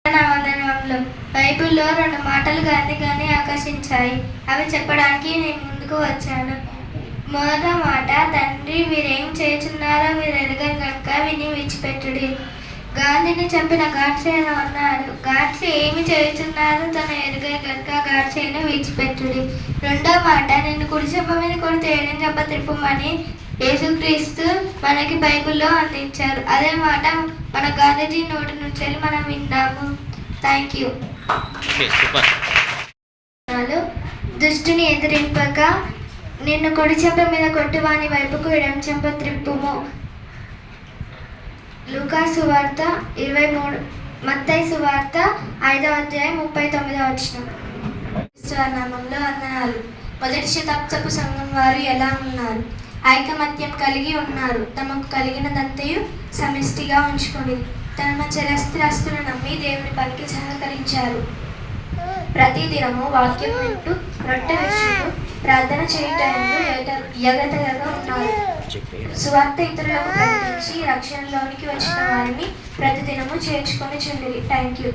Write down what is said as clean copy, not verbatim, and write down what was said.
వందనములు. బైబిల్లో 2 మాటలు గాంధీగారిని ఆకర్షించాయి. అవి చెప్పడానికి నేను ముందుకు వచ్చాను. మొదట మాట, తండ్రి మీరేం చేయుచున్నారో మీరు ఎరుగరు గనుక విని విడిచిపెట్టుడి. గాంధీని చంపిన గాడ్సేను అన్నాడు, గాడ్సే ఏమి చేయుచున్నారో తను ఎరుగరు గనుక గాడ్సేను విడిచిపెట్టుడి. రెండో మాట, నిన్ను కుడి చెంప మీద కొడితే ఎడం చెంప త్రిప్పమని యేసుక్రీస్తు మనకి బైబిల్లో అందించారు. అదే మాట మన గాంధీజీ నోటి నుంచి మనం విన్నాము. Thank you. దుష్టుని ఎదిరింపక నిన్ను కుడి చెంప మీద కొట్టి వాని వైపుకు ఎడం చెంప త్రిప్పుము. లూకా సువార్త 23, మత్తయి సువార్త 5వ అధ్యాయం 39వ వచనం. నామంలో వందనాలు. మొదటి శతాబ్దపు సంఘం వారు ఎలా ఉన్నారు? ఐకమత్యం కలిగి ఉన్నారు. తమకు కలిగినదంతయు సమిష్టిగా ఉంచుకొని తమ చరస్త్రస్తులను నమ్మి దేవుని పనికి సహకరించారు. ప్రతి దినము వాక్యం వింటూ రొట్టె విషయంలో ప్రార్థన చేయటంలో ఎగతగా ఉన్నారు. సువార్త ఇతరులకు ప్రకటించి రక్షణలోనికి వచ్చిన వారిని ప్రతిదినము చేర్చుకొని చుండిరి. Thank you.